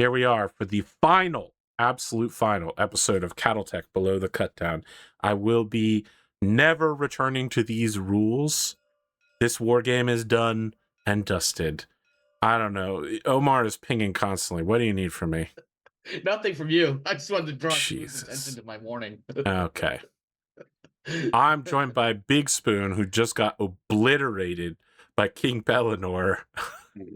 Here we are for the final, absolute final episode of Cattletech Below the Cutdown. I will be never returning to these rules. This war game is done and dusted. I don't know. Omar is pinging constantly. What do you need from me? Nothing from you. I just wanted to draw Jesus. attention to my warning. Okay. I'm joined by BigSpoon, who just got obliterated by King Pellinor.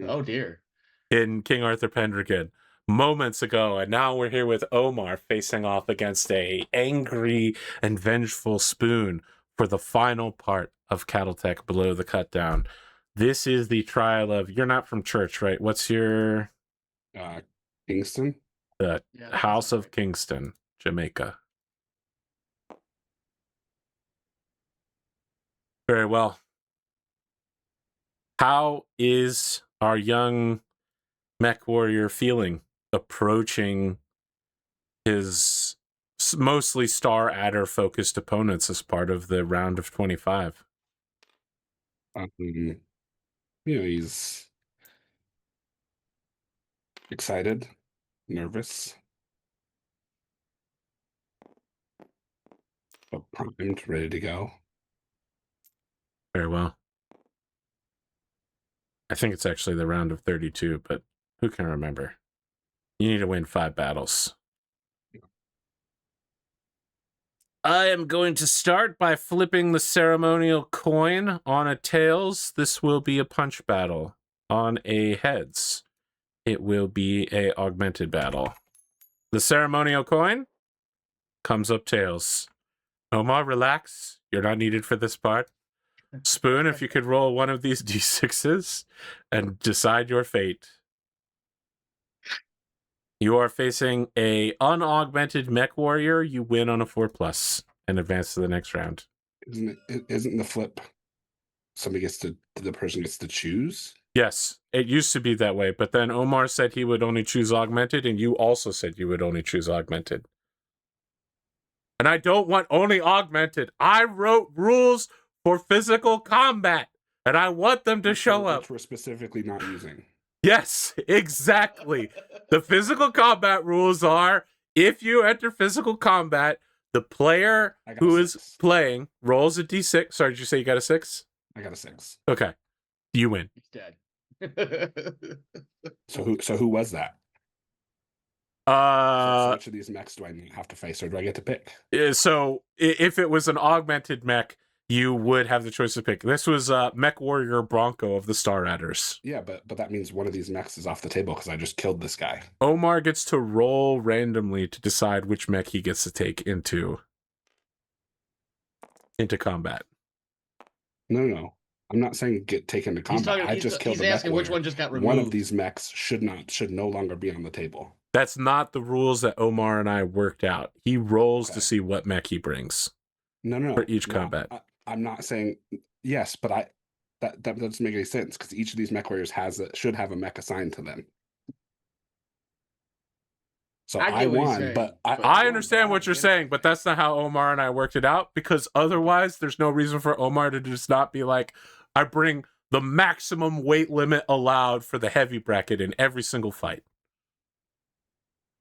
Oh, dear. In King Arthur Pendragon moments ago, and now we're here with Omar facing off against a angry and vengeful Spoon for the final part of Cattletech Below the Cutdown. This is the trial of, you're not from church, right? What's your Kingston? The House of Kingston, Jamaica. Very well. How is our young mech warrior feeling approaching his mostly star adder focused opponents as part of the round of 25? He's excited, nervous, but primed, ready to go. Very well. I think it's actually the round of 32, but who can remember? You need to win 5 battles. I am going to start by flipping the ceremonial coin. On a tails, this will be a punch battle. On a heads, it will be a augmented battle. The ceremonial coin comes up tails. Omar, relax. You're not needed for this part. Spoon, if you could roll one of these d6s and decide your fate. You are facing a unaugmented mech warrior. You win on a 4+ and advance to the next round. Isn't the flip the person gets to choose? Yes, it used to be that way, but then Omar said he would only choose augmented, and you also said you would only choose augmented. And I don't want only augmented. I wrote rules for physical combat, and I want them to show up. Which we're specifically not using. Yes, exactly. The physical combat rules are, if you enter physical combat, the player who is playing rolls a d6. Sorry, did you say you got a 6? I got a 6. Okay. You win. He's dead. So who was that? So which of these mechs do I have to face, or do I get to pick? So if it was an augmented mech, you would have the choice to pick. This was Mech Warrior Bronco of the Star Adders. Yeah, but that means one of these mechs is off the table because I just killed this guy. Omar gets to roll randomly to decide which mech he gets to take into combat. No. I'm not saying get taken to combat. I just killed the mech. He's asking which one just got removed. One of these mechs should no longer be on the table. That's not the rules that Omar and I worked out. He rolls to see what mech he brings. No. For each combat. I'm not saying yes, but that doesn't make any sense because each of these mech warriors should have a mech assigned to them. So I won, but I understand what you're saying, but that's not how Omar and I worked it out, because otherwise there's no reason for Omar to just not be like, I bring the maximum weight limit allowed for the heavy bracket in every single fight.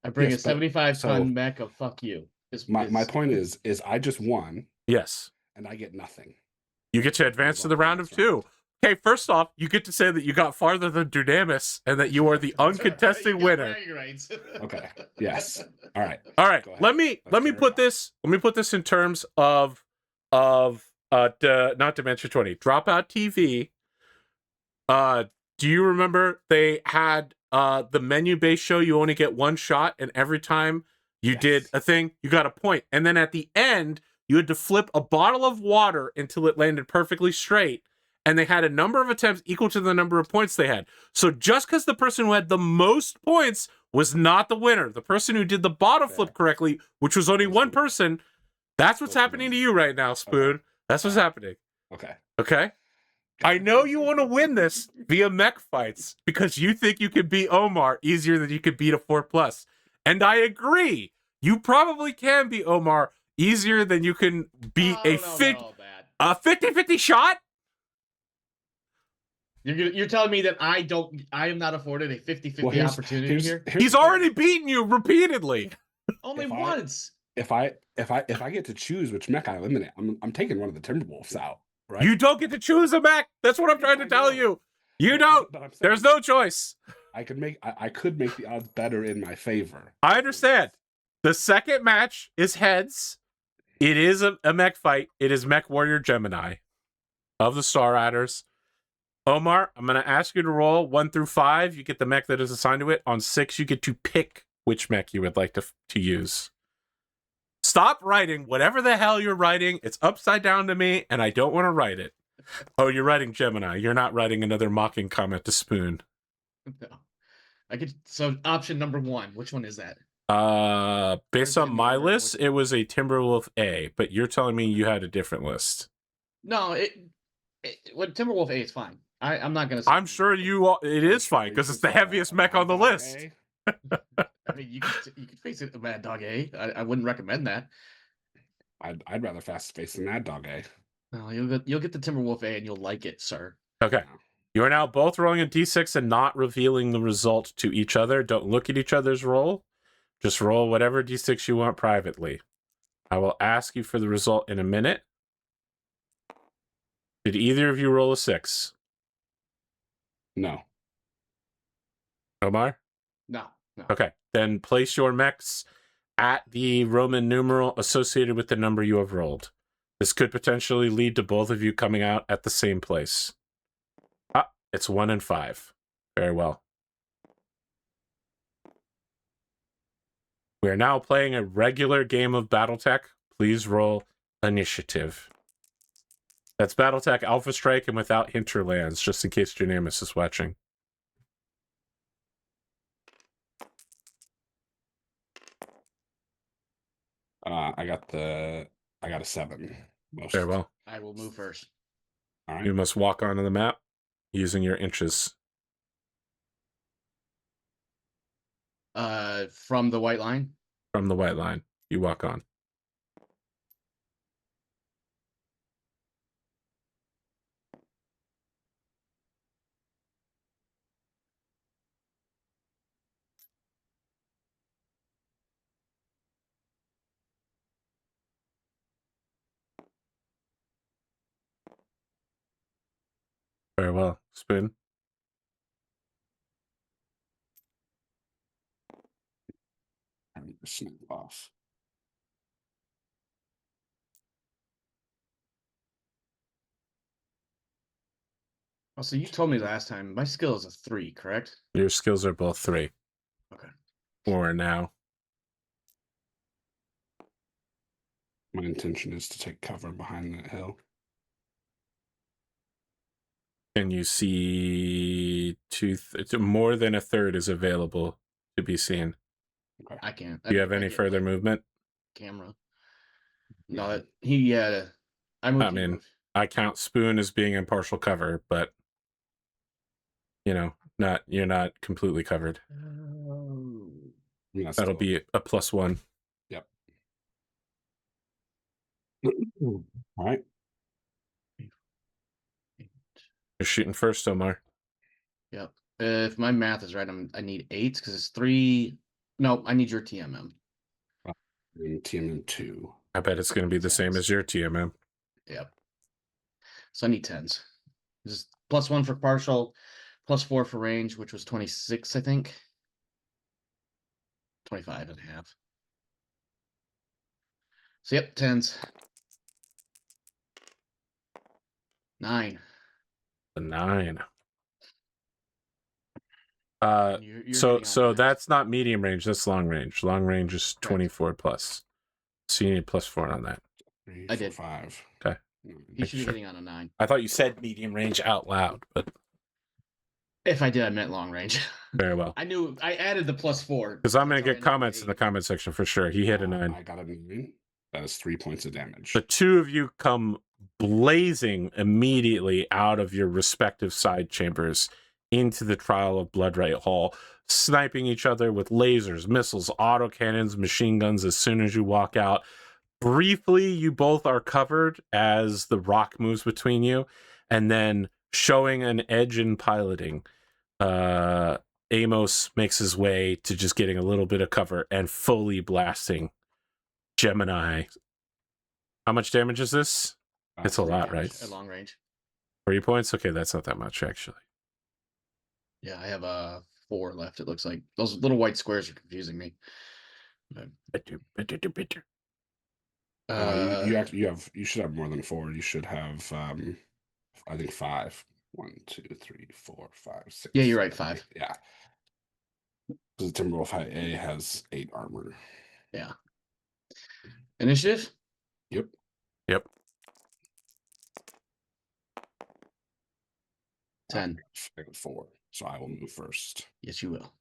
I bring a 75-ton mech of fuck you. My point is I just won. Yes. And I get nothing. You get to advance to the round of 2. Okay, first off, you get to say that you got farther than Dunamis and that you are the uncontested winner. Okay. Yes. All right. Let me put this in terms of not Dimension 20. Dropout TV. Do you remember they had the menu-based show? You only get one shot, and every time you did a thing, you got a point. And then at the end, you had to flip a bottle of water until it landed perfectly straight. And they had a number of attempts equal to the number of points they had. So just because the person who had the most points was not the winner, the person who did the bottle flip correctly, which was only one person, that's what's happening to you right now, Spoon. That's what's happening. Okay? I know you want to win this via mech fights because you think you can beat Omar easier than you could beat a 4+. And I agree. You probably can beat Omar easier than you can beat a 50-50 shot. You're telling me that I am not afforded a 50-50 opportunity here? He's already beaten you repeatedly. Only once. If I get to choose which mech I eliminate, I'm taking one of the Timberwolves out. Right? You don't get to choose a mech. That's what I'm trying to tell you. You don't. There's no choice. I could make the odds better in my favor. I understand. The second match is heads. It is a mech fight. It is Mech Warrior Gemini of the Star Riders. Omar, I'm going to ask you to roll 1 through 5. You get the mech that is assigned to it. On 6, you get to pick which mech you would like to use. Stop writing whatever the hell you're writing. It's upside down to me, and I don't want to write it. Oh, you're writing Gemini. You're not writing another mocking comment to Spoon. No. So option number 1, which one is that? Based on my list, it was a Timberwolf A, but you're telling me you had a different list. No, Timberwolf A is fine. I'm not gonna. I'm sure it is fine because it's the heaviest mech on the list. I mean, you could face it, Mad Dog A. I wouldn't recommend that. I'd rather fast face the Mad Dog A. No, you'll get the Timberwolf A and you'll like it, sir. Okay. You are now both rolling a d6 and not revealing the result to each other. Don't look at each other's roll. Just roll whatever d6 you want privately. I will ask you for the result in a minute. Did either of you roll a 6? No. Omar? No. Okay. Then place your mechs at the Roman numeral associated with the number you have rolled. This could potentially lead to both of you coming out at the same place. It's 1 and 5. Very well. We are now playing a regular game of Battletech. Please roll initiative. That's Battletech Alpha Strike and without hinterlands, just in case Amos is watching. I got a 7. Very well. I will move first. All right. You must walk onto the map using your inches. From the white line? From the white line. You walk on. Very well. Spoon. Snap off. Oh, so you told me last time my skill is a 3, correct? Your skills are both 3. Okay. 4 now. My intention is to take cover behind that hill. And you see more than a third is available to be seen. Okay. I can't. Do you have any further movement? Camera. No, he had. I mean, I count Spoon as being in partial cover, but you're not completely covered. That'll be a +1. Yep. All right. You're shooting first, Omar. Yep. If my math is right, I need 8 because it's 3. No, I need your TMM. TMM 2. I bet it's going to be the same as your TMM. Yep. So I need 10s. Just +1 for partial, +4 for range, which was 26, I think. 25 and a half. So yep, 10s. 9. A 9. You're So that's not medium range, that's long range. Long range is 24 plus. So you need +4 on that. 3, I did 5. Okay. He should be hitting on a 9. I thought you said medium range out loud, but if I did, I meant long range. Very well. I knew I added the +4 because I'm going to get comments in the comment section for sure. He hit a 9. I got a 9. That is 3 points of damage. The two of you come blazing immediately out of your respective side chambers into the Trial of Bloodright Hall, sniping each other with lasers, missiles, autocannons, machine guns as soon as you walk out. Briefly, you both are covered as the rock moves between you, and then showing an edge in piloting, Amos makes his way to just getting a little bit of cover and fully blasting Gemini. How much damage is this? It's a 3 lot, damage right? at long range. 3 points? Okay, that's not that much, actually. Yeah, I have 4 left. It looks like those little white squares are confusing me. But, you should have more than 4. You should have I think 5. 1, 2, 3, 4, 5, 6. yeah, you're right. 7, 5. 8. Yeah. Because the Timberwolf A has 8 armor. Yeah. Initiative. Yep. Yep. 10. I got 4, so I will move first. Yes, you will.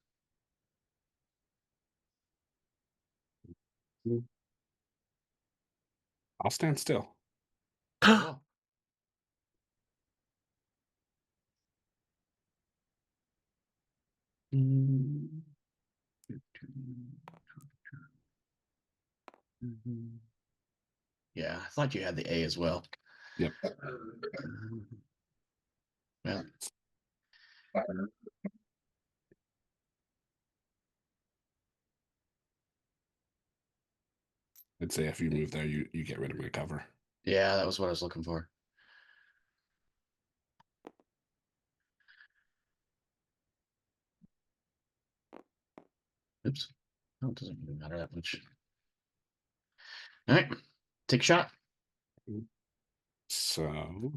I'll stand still. Oh. Yeah, I thought you had the A as well. Yep. Well, I'd say if you move there, you get rid of my cover. yeah, that was what I was looking for. Oops. Oh, it doesn't really matter that much. All right. Take a shot. So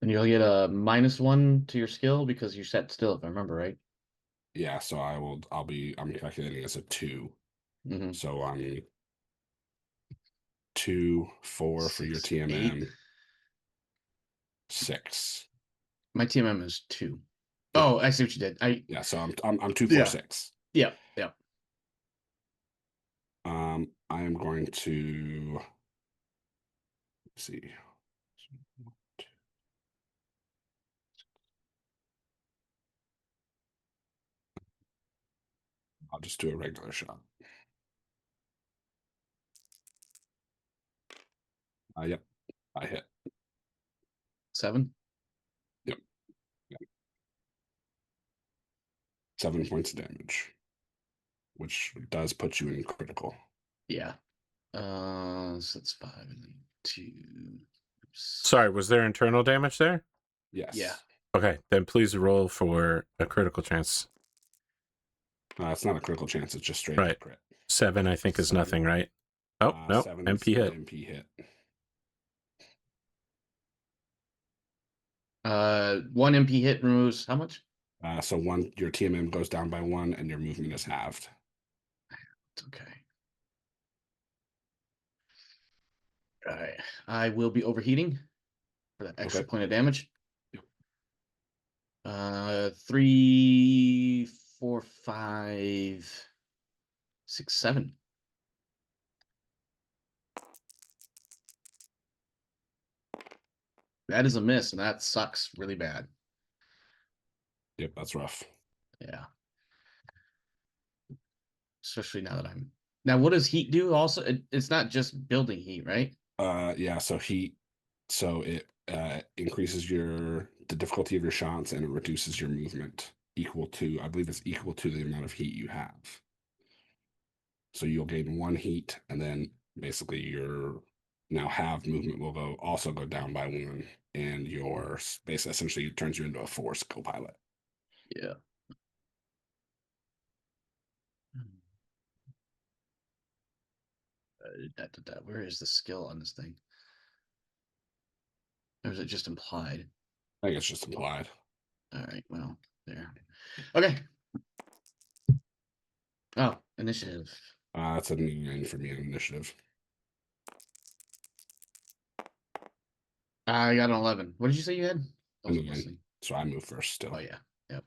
And you'll get a -1 to your skill because you sat still, if I remember right. yeah, so I'm calculating as a 2. Mm-hmm. So I'm 2, 4 for your 6, TMM. 8. 6. My TMM is 2. Yeah. Oh, I see what you did. Yeah, so I'm 2, 4, Yeah. 6. Yeah, yeah. I am going to see. I'll just do a regular shot. Yep, I hit. 7. Yep. 7 points of damage, which does put you in critical. Yeah. So that's 5 and then 2. Sorry, was there internal damage there? Yes. Yeah. Okay, then please roll for a critical chance. It's not a critical chance. It's just straight Right. up crit. 7, I think, is 7. nothing, right? Oh, no, 7 MP is an hit. MP hit. 1 MP hit removes how much? So your TMM goes down by 1 and your movement is halved. It's okay. All right. I will be overheating for that extra point of damage. Yep. 3, 4, 5, 6, 7. That is a miss, and that sucks really bad. Yep, that's rough. Yeah. Especially now that I'm now. What does heat do? Also, it's not just building heat, right? Yeah. So heat. So it increases the difficulty of your shots and it reduces your movement equal to, I believe it's equal to the amount of heat you have. So you'll gain 1 heat, and then basically your now halved movement will also go down by 1, and your space essentially turns you into a force co-pilot. Yeah. Where is the skill on this thing? Or is it just implied? I think it's just implied. All right. Well, there. Okay. Oh, initiative. That's a 9 for me on initiative. I got an 11. What did you say you had? I A wasn't 9. listening. So I move first still. Oh yeah. Yep.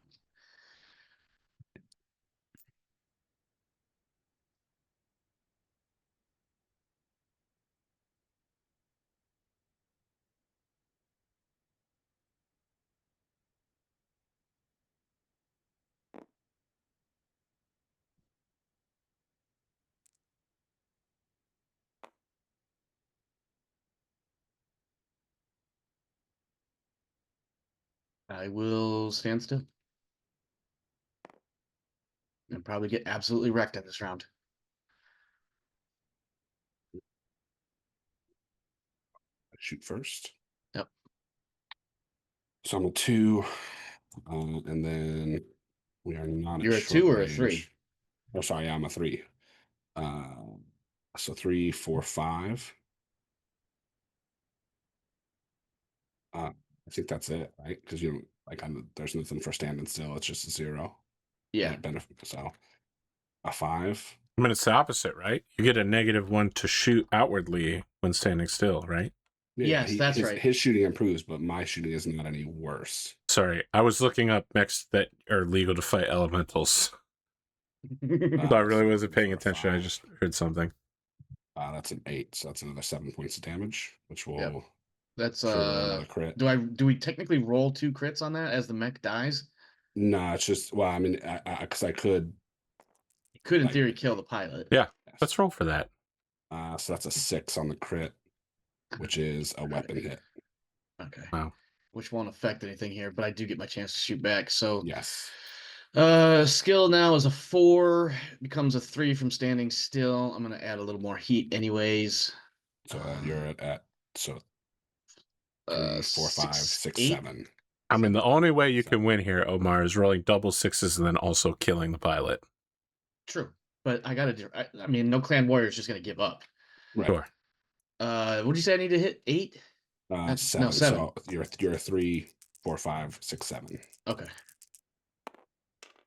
I will stand still. And probably get absolutely wrecked in this round. Shoot first. Yep. So I'm a 2, and then we are not You're at a short 2 or a range. 3? Oh, sorry, yeah, I'm a 3. So 3, 4, 5. I think that's it, right? Because you don't like. There's nothing for standing still. It's just a 0. Yeah. Benefit. So a 5. I mean, it's the opposite, right? You get a -1 to shoot outwardly when standing still, right? Yeah, Yes, that's his, right. His shooting improves, but my shooting is not any worse. Sorry, I was looking up mechs that are legal to fight elementals. So I really wasn't paying attention. I just heard something. That's an 8, so that's another 7 points of damage, which will Yep. That's trigger another crit. do we technically roll 2 crits on that as the mech dies? No, it's just I mean, because I could. You could in like, theory kill the pilot. Yeah, yes. let's roll for that. So that's a 6 on the crit, which is a weapon hit. Okay. Wow. Which won't affect anything here, but I do get my chance to shoot back. So Yes. Skill now is a 4, becomes a 3 from standing still. I'm gonna add a little more heat anyways. So you're at 3, 4, 5, 6, 8? 7. I mean, the only way you 7. can win here, Omar, is rolling double 6s and then also killing the pilot. True, but I gotta do. I mean, no clan warrior is just gonna give up. Right. Sure. What'd you say I need to hit? 8? 7. No, 7. So you're 3, 4, 5, 6, 7. Okay.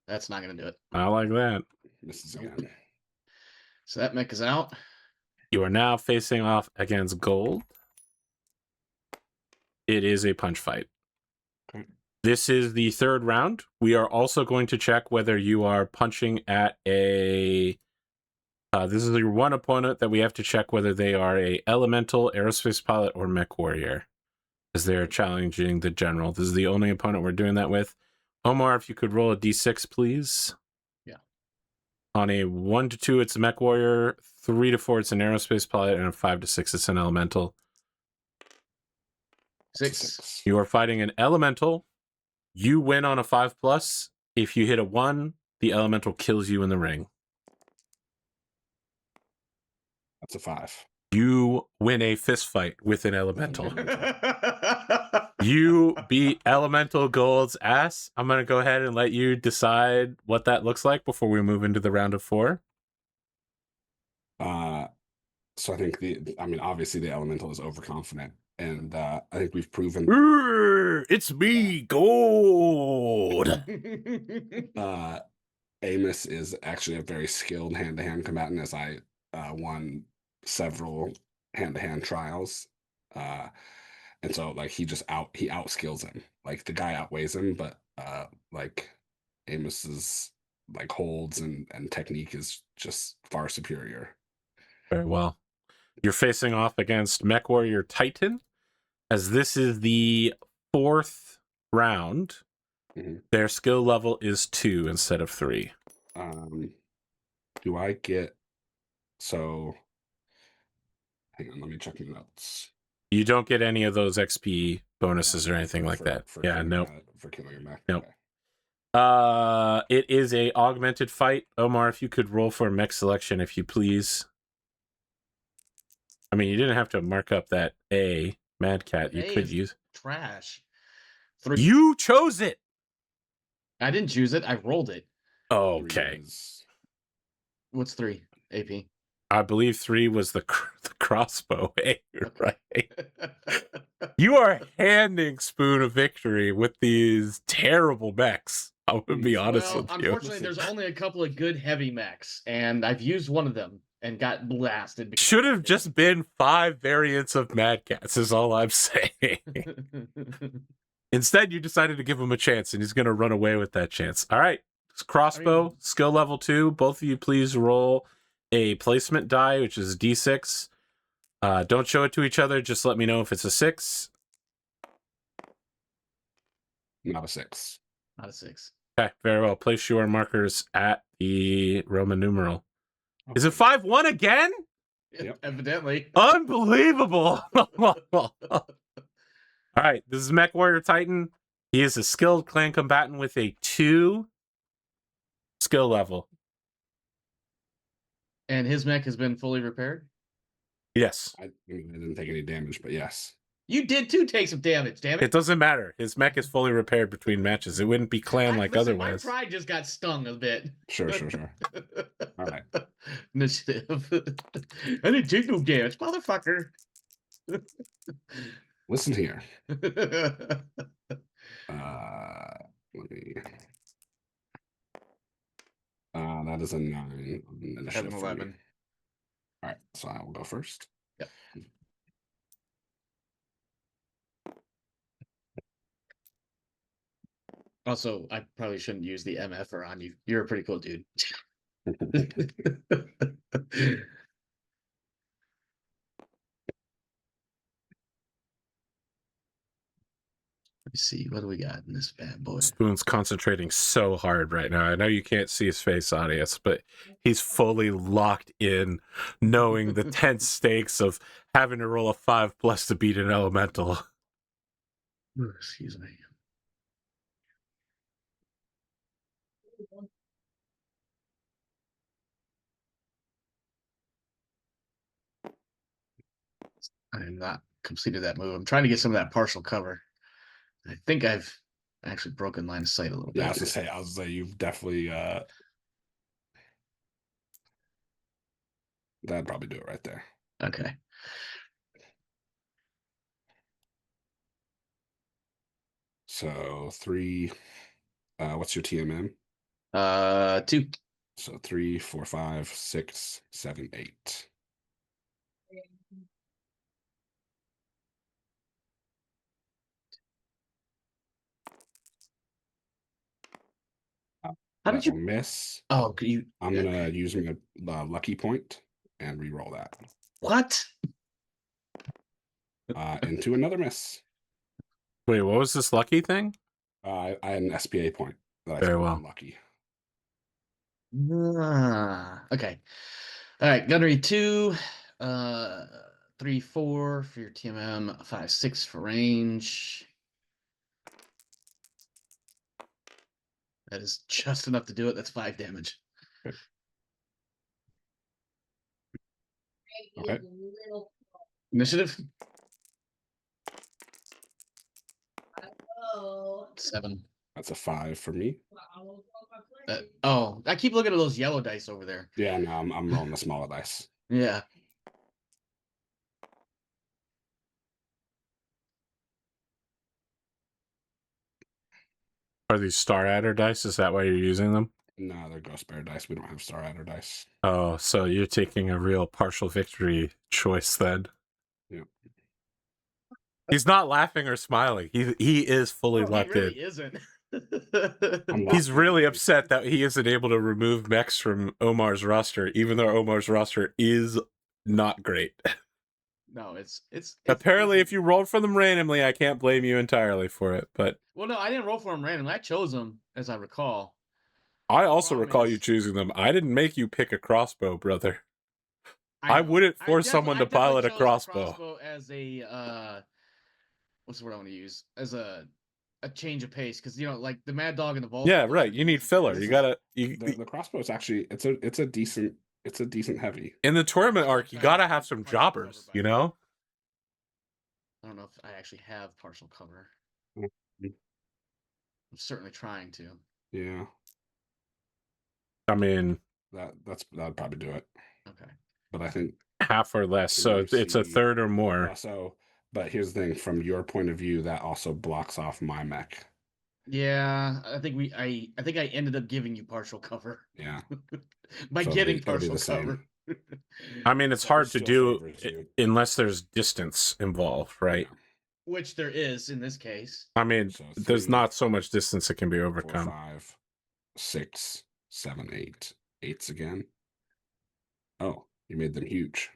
That's not gonna do it. I like that. Misses Nope. again. So that mech is out. You are now facing off against gold. It is a punch fight. Okay. This is the 3rd round. We are also going to check whether you are punching at a... this is your one opponent that we have to check whether they are a elemental, aerospace pilot, or mech warrior, as they're challenging the general. This is the only opponent we're doing that with. Omar, if you could roll a d6, please. Yeah. On a 1 to 2, it's a mech warrior. 3 to 4, it's an aerospace pilot, and a 5 to 6, it's an elemental. 6. You are fighting an elemental. You win on a 5+. If you hit a 1, the elemental kills you in the ring. That's a 5. You win a fist fight with an elemental. You beat Elemental Gold's ass. I'm going to go ahead and let you decide what that looks like before we move into the round of 4. So I think obviously the elemental is overconfident, and I think we've proven It's me, Gold. Amos is actually a very skilled hand-to-hand combatant, as I won several hand-to-hand trials. And so like he outskills him. Like the guy outweighs him, but like Amos's like holds and technique is just far superior. Very well. You're facing off against Mech Warrior Titan, as this is the 4th round. Mm-hmm. Their skill level is 2 instead of 3. Do I get... So hang on, let me check my notes. You don't get any of those XP bonuses or anything like that. Yeah, nope. For killing a mech. Nope. Okay. It is a augmented fight. Omar, if you could roll for mech selection, if you please. I mean, you didn't have to mark up that A, Mad Cat. You could use trash. 3. You chose it. I didn't choose it. I rolled it. Okay. What's 3? AP. I believe 3 was the crossbow. Hey, right. You are handing Spoon a victory with these terrible mechs. I would be honest with you. Unfortunately, there's only a couple of good heavy mechs, and I've used one of them and got blasted. Should have just been 5 variants of Mad Cats, is all I'm saying. Instead, you decided to give him a chance, and he's going to run away with that chance. All right. Crossbow, skill level 2. Both of you, please roll a placement die, which is a d6. Don't show it to each other. Just let me know if it's a 6. Not a 6. Not a 6. Okay, very well. Place your markers at the Roman numeral. Is it 5-1 again? Yep. Evidently. Unbelievable. All right, this is Mech Warrior Titan. He is a skilled clan combatant with a 2 skill level. And his mech has been fully repaired? Yes. I didn't take any damage, but yes. You did too take some damage, damn It it. doesn't matter. His mech is fully repaired between matches. It wouldn't be clan like Listen, otherwise. my pride just got stung a bit. Sure. All right. Initiative. I didn't take no damage, motherfucker. Listen here. Let me. That is a 9 on initiative. 7, for 11. me. All right, so I will go first. Yep. Also, I probably shouldn't use the MFer on you. You're a pretty cool dude. Let's see, what do we got in this bad boy? Spoon's concentrating so hard right now. I know you can't see his face, audience, but he's fully locked in, knowing the tense stakes of having to roll a 5+ to beat an elemental. Excuse me. I have not completed that move. I'm trying to get some of that partial cover. I think I've actually broken line of sight a little bit. Yeah, I was gonna say you've definitely that'd probably do it right there. Okay. So 3. What's your TMM? 2. So 3, 4, 5, 6, 7, 8. How did you miss? Oh, you I'm gonna use my lucky point and re-roll that. What? Into another miss. Wait, what was this lucky thing? I had an SPA point that I Very spent well. on lucky. Okay. All right, gunnery 2, 3, 4 for your TMM, 5, 6 for range. That is just enough to do it. That's 5 damage. Okay. Initiative? 7. That's a 5 for me. Oh, I keep looking at those yellow dice over there. Yeah, no, I'm rolling the smaller dice. Yeah. Are these Star Adder dice? Is that why you're using them? No, they're Ghost Bear dice. We don't have Star Adder dice. Oh, so you're taking a real partial victory choice then. Yeah. He's not laughing or smiling. He is fully locked He really in. isn't. He's really upset that he isn't able to remove mechs from Omar's roster, even though Omar's roster is not great. No, it's apparently if you rolled for them randomly, I can't blame you entirely for it. But well, no, I didn't roll for him randomly. I chose him, as I recall. I also Problem recall is- you choosing them. I didn't make you pick a crossbow, brother. I know. wouldn't force I someone to definitely pilot a chose the crossbow. as a what's the word I want to use? As a change of pace, because like the Mad Dog and the Vulture. Yeah, right. You need filler. You gotta The crossbow is actually it's a decent heavy. in the tournament arc. You I gotta have have some partial jobbers. cover, You by the way. know. I don't know if I actually have partial cover. Mm-hmm. I'm certainly trying to. Yeah, I mean, that'd probably do it. Okay. But I think half or less. Can So you it's a see- third or more. also, but here's the thing: from your point of view, that also blocks off my mech. Yeah, I think I ended up giving you partial cover. Yeah, By So getting it'll be partial the same. cover. I mean, it's But hard it to still do favors you. unless there's distance involved, right? Yeah. Which there is in this case. I mean, So there's 3, not so much distance that can be 4, overcome. 5, 6, 7, 8. 8s again. Oh, you made them huge.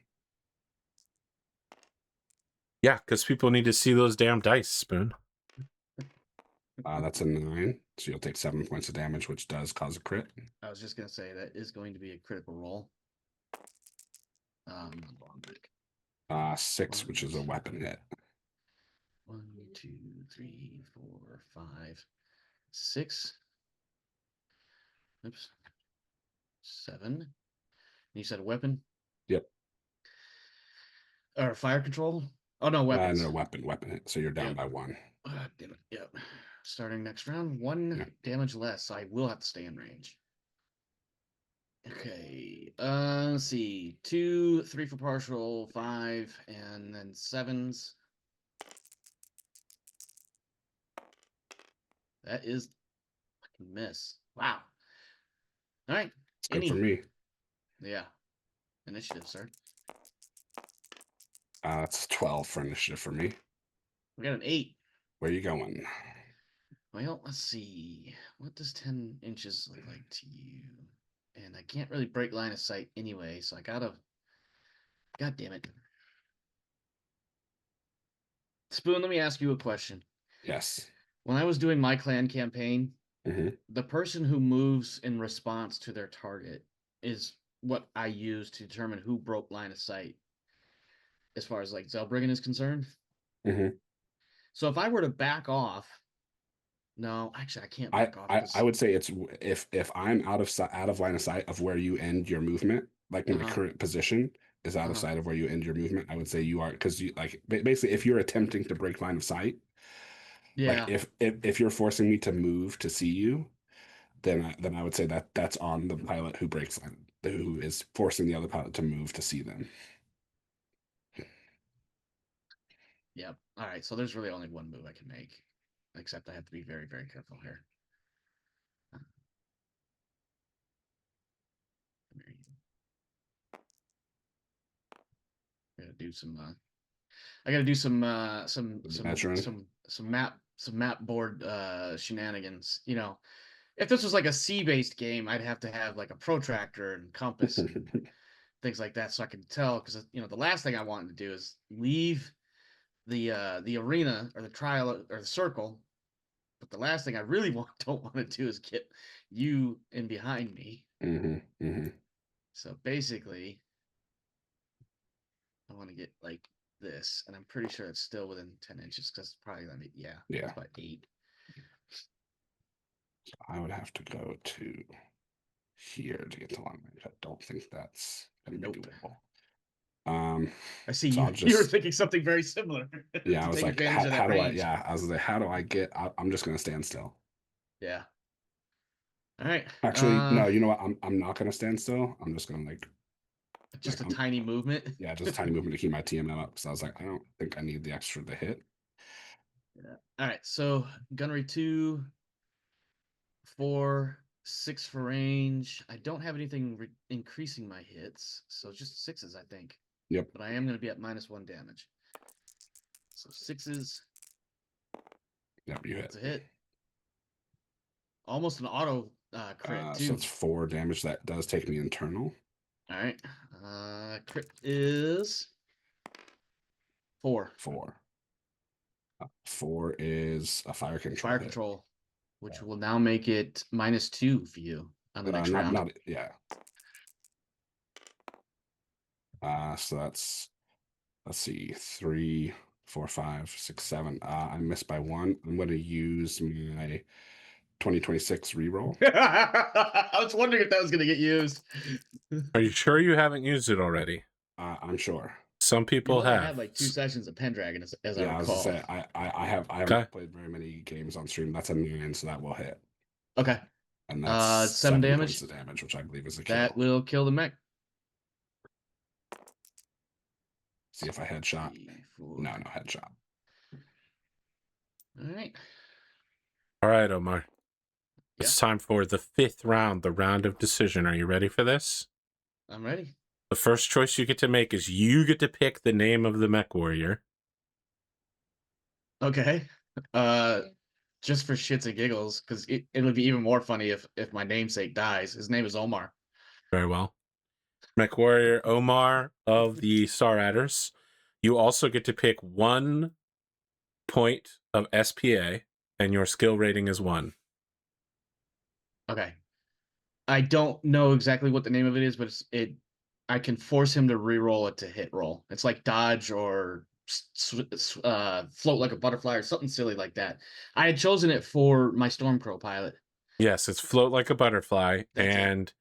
Yeah, because people need to see those damn dice, Spoon. That's a 9, so you'll take 7 points of damage, which does cause a crit. I was just gonna say that is going to be a critical roll. 6, which is a weapon hit. 1, 2, 3, 4, 5, 6. Oops. 7. You said weapon Yep. or fire control? Oh no, weapons. No, weapon hit. So you're down by 1. Damn it. Yep. Starting next round, 1 Yeah. damage less. So I will have to stay in range. Okay. Let's see. 2, 3 for partial, 5, and then 7s. That is fucking miss. Wow. All right. It's good for me. Yeah. Initiative, sir. It's 12 for initiative for me. We got an 8. Where you going? Well, let's see. What does 10 inches look like to you? And I can't really break line of sight anyway, so I gotta. God damn it. Spoon, let me ask you a question. Yes. When I was doing my clan campaign, Mm-hmm. the person who moves in response to their target is what I use to determine who broke line of sight, as far as like Zellbriggen is concerned. Mm-hmm. So if I were to back off, no, actually I can't back off. I would say it's if I'm out of line of sight of where you end your movement, like in the current position is out of sight of where you end your movement, I would say you are, because you like basically if you're attempting to break line of sight, yeah. like if you're forcing me to move to see you, then I would say that's on the pilot who breaks line, who is forcing the other pilot to move to see them. Yep. All right. So there's really only one move I can make, except I have to be very, very careful here. I gotta do some. I gotta do some map board shenanigans. You know, if this was like a sea-based game, I'd have to have like a protractor and compass and things like that, so I can tell. Because you know, the last thing I wanted to do is leave the arena or the trial or the circle. But the last thing I really don't want to do is get you in behind me. So basically, I want to get like this, and I'm pretty sure it's still within 10 inches because it's probably gonna be it's about 8. So I would have to go to here to get to long range. I don't think that's gonna be doable. I see so you were thinking something very similar. Yeah, I was like, how do I? Yeah, I was like, how do I get? I'm just gonna stand still. Yeah. All right. Actually, no. You know what? I'm not gonna stand still. I'm just gonna like just a tiny movement. Yeah, just a tiny movement to keep my TMM up. So I was like, I don't think I need the extra to hit. Yeah. All right. So gunnery 2, 4, 6 for range. I don't have anything increasing my hits, so just 6s, I think. Yep. But I am going to be at -1 damage. So 6s. Yep, you hit. It's a hit. Almost an auto crit too. So it's 4 damage. That does take me internal. All right. Crit is 4. 4. 4 is a fire control. Fire control, which will now make it -2 for you on the next round. Yeah. So that's, let's see, 3, 4, 5, 6, 7. I missed by 1. I'm going to use my 2026 reroll. I was wondering if that was going to get used. Are you sure you haven't used it already? I'm sure. Some people have. I had like 2 sessions of Pendragon, as I recall. I was gonna say, I haven't played very many games on stream. That's a 9, so that will hit. Okay. And that's 7 damage. Points of damage, which I believe is a kill. That will kill the mech. See if I headshot. No headshot. All right. All right, Omar. It's time for the 5th round, the round of decision. Are you ready for this? I'm ready. The first choice you get to make is you get to pick the name of the mech warrior. Okay. Just for shits and giggles, because it would be even more funny if my namesake dies. His name is Omar. Very well. Mech warrior Omar of the Star Adders. You also get to pick 1 point of SPA, and your skill rating is 1. Okay. I don't know exactly what the name of it is, but I can force him to re-roll it to hit roll. It's like dodge or float like a butterfly or something silly like that. I had chosen it for my Stormcrow pilot. Yes, it's float like a butterfly, That's and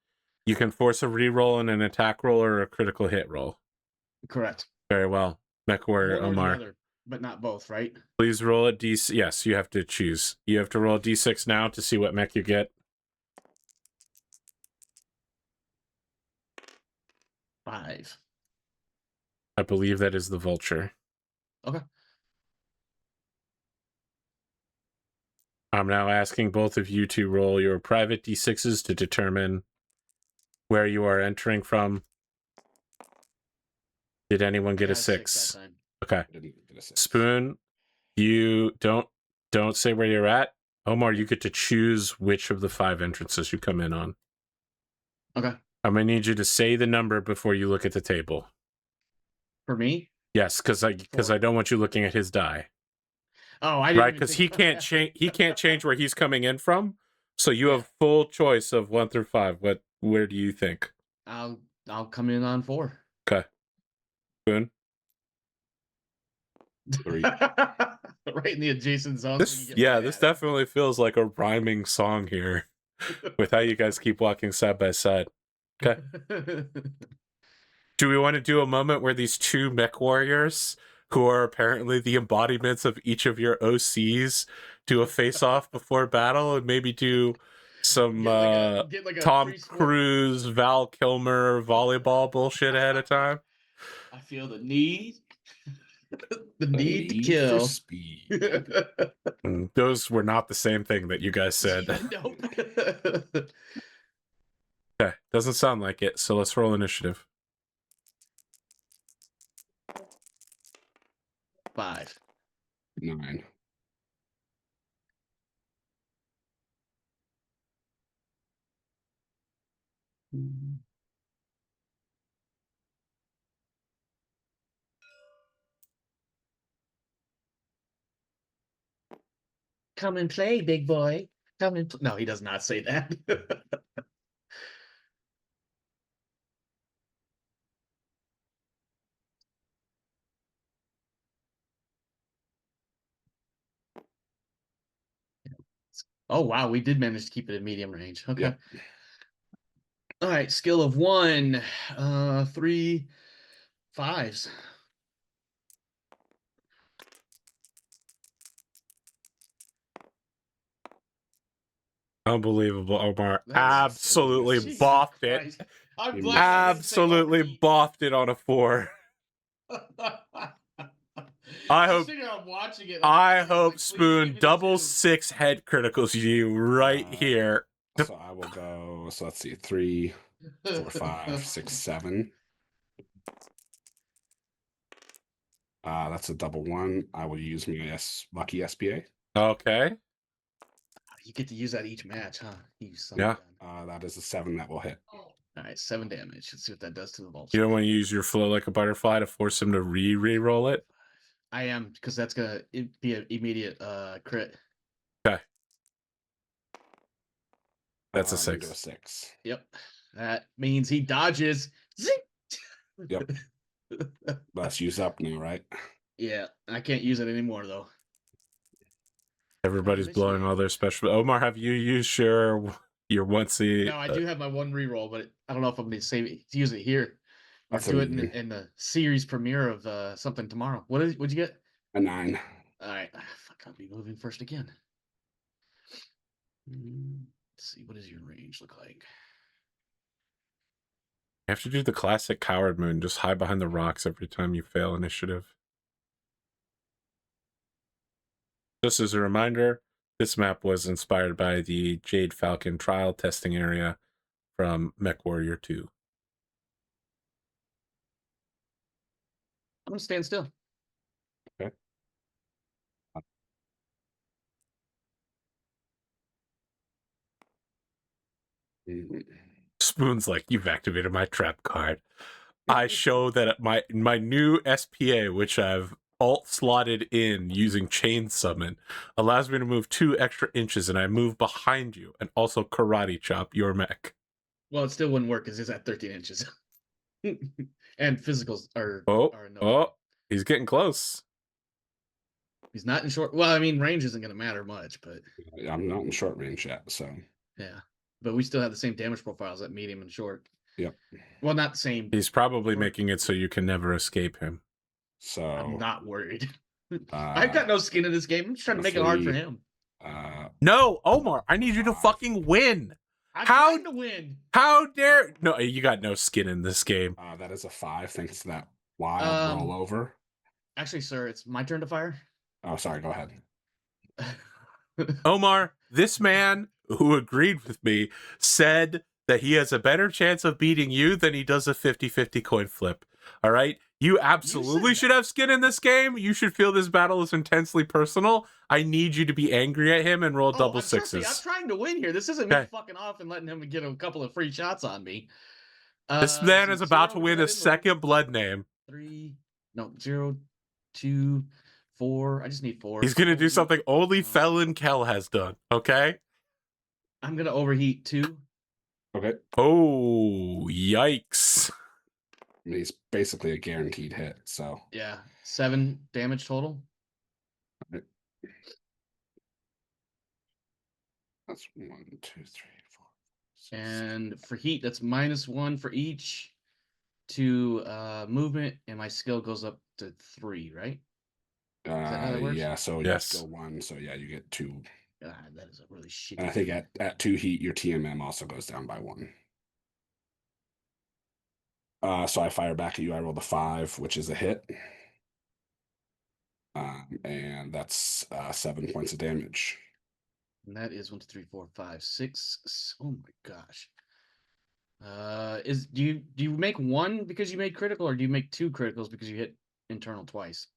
you can force a reroll and an attack roll or a critical hit roll. Correct. Very well. Mech Warrior One or the Omar. other, but not both, right? Please roll a D6. Yes, you have to choose. You have to roll a D6 now to see what mech you get. 5. I believe that is the Vulture. Okay. I'm now asking both of you to roll your private D6s to determine where you are entering from. Did anyone get a 6? That time. Okay. I didn't get a 6. Spoon, you don't say where you're at. Omar, you get to choose which of the 5 entrances you come in on. Okay. I'm going to need you to say the number before you look at the table. For me? Yes, because I don't want you looking at his die. Oh, I didn't. Right, because he can't change. He can't change where he's coming in from. So you have full choice of 1 through 5. Where do you think? I'll come in on 4. Okay. Spoon. 3. Right in the adjacent zone. This definitely feels like a rhyming song here, with how you guys keep walking side by side. Okay. Do we want to do a moment where these 2 mech warriors, who are apparently the embodiments of each of your OCs, do a face-off before battle and maybe do some get like a Tom Cruise, Val Kilmer volleyball bullshit ahead of time? I feel the need. The need to kill. For speed. Those were not the same thing that you guys said. Nope. Okay, doesn't sound like it, so let's roll initiative. 5. 9. Come and play, big boy. Come and no, he does not say that. Oh wow, we did manage to keep it in medium range. Okay. Yep. All right, skill of 1, 3 5s. Unbelievable, Omar. That's Absolutely Jesus boffed it. Christ. I'm You glad I didn't say Absolutely OP. boffed it on a 4. I hope I'm watching it. I hope Spoon double 6 head criticals you right here. So I will go. So let's see. 3, 4, 5, 6, 7. That's a double 1. I will use my lucky SPA. Okay. You get to use that each match, huh? You son Yeah. of a gun. That is a 7 that will hit. All right, 7 damage. Let's see what that does to the vulture. You don't want to use your flow like a butterfly to force him to re-roll it? I am, because that's gonna be an immediate crit. Okay. That's a I'm gonna 6. do a 6. Yep. That means he dodges. Zing! Yep. Let's use up now, right? Yeah, I can't use it anymore though. Everybody's blowing all their special. Omar, have you used your onesie? No, I do have my 1 reroll, but I don't know if I'm going to use it here. Or That's do it in the series premiere of something tomorrow. What'd you get? A 9. All right. Fuck, I'll be moving first again. Let's see. What does your range look like? You have to do the classic coward moon. Just hide behind the rocks every time you fail initiative. Just as a reminder, this map was inspired by the Jade Falcon trial testing area from MechWarrior 2. I'm going to stand still. Okay. Spoon's like, you've activated my trap card. I show that my new SPA, which I've alt slotted in using chain summon, allows me to move 2 extra inches, and I move behind you and also karate chop your mech. Well, it still wouldn't work because it's at 13 inches. And physicals are. Oh, He's getting close. He's not in short. Well, I mean, range isn't going to matter much, but I'm not in short range yet, so yeah. But we still have the same damage profiles at medium and short. yep. Well, not the same. He's probably Short. making it so you can never escape him. So I'm not worried. I've got no skin in this game. I'm just trying to make it hard for him. No, Omar, I need you to fucking win. I'm How- trying to win. How dare... No, you got no skin in this game. that is a 5 thanks to that wild rollover. Actually, sir, it's my turn to fire. Oh, sorry. Go ahead. Omar, this man who agreed with me said that he has a better chance of beating you than he does a 50-50 coin flip. All right? You absolutely should have skin in this game. You should feel this battle is intensely personal. I need you to be angry at him and roll double sixes. I'm trying to win here. This isn't me fucking off and letting him get a couple of free shots on me. This man is about to win a second blood name. 0, 2, 4. I just need 4. He's going to do something only Felon Kel has done, okay? I'm going to overheat 2. Okay. Oh, yikes. I mean, he's basically a guaranteed hit, so. Yeah, 7 damage total. Right. That's 1, 2, 3, 4. 6. And for heat, that's -1 for each to movement, and my skill goes up to 3, right? Is that how that works? Yeah, so Yes. you go 1, so yeah, you get 2. God, that is a really shitty. And I think at 2 heat, your TMM also goes down by 1. So I fire back at you. I rolled a 5, which is a hit. And that's 7 points of damage. And that is 1, 2, 3, 4, 5, 6. Oh my gosh. Do you make 1 because you made critical, or do you make 2 criticals because you hit internal twice?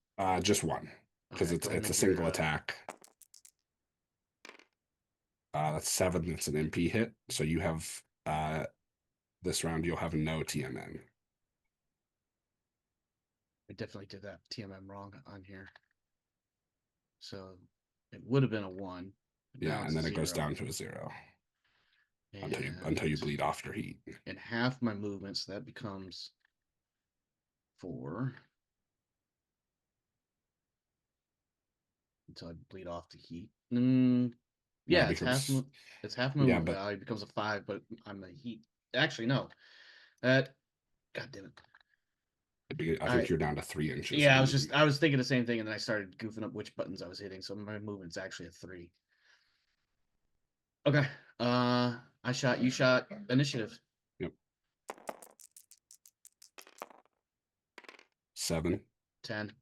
Just 1, because Okay, it's a single attack. That's 7. That's an MP hit. So you have this round you'll have no TMM. I definitely did that TMM wrong on here. So it would have been a 1. Yeah, and then it goes down to a 0 until you bleed off your heat. And half my movement, so that becomes 4. Until I bleed off the heat. Yeah, it's half my movement value. It becomes a 5, but I'm a heat. Actually, no. God damn it. I think you're down to 3 inches. Yeah, I was thinking the same thing, and then I started goofing up which buttons I was hitting, so my movement's actually a 3. Okay. I shot, you shot, initiative. Yep. 7. 10.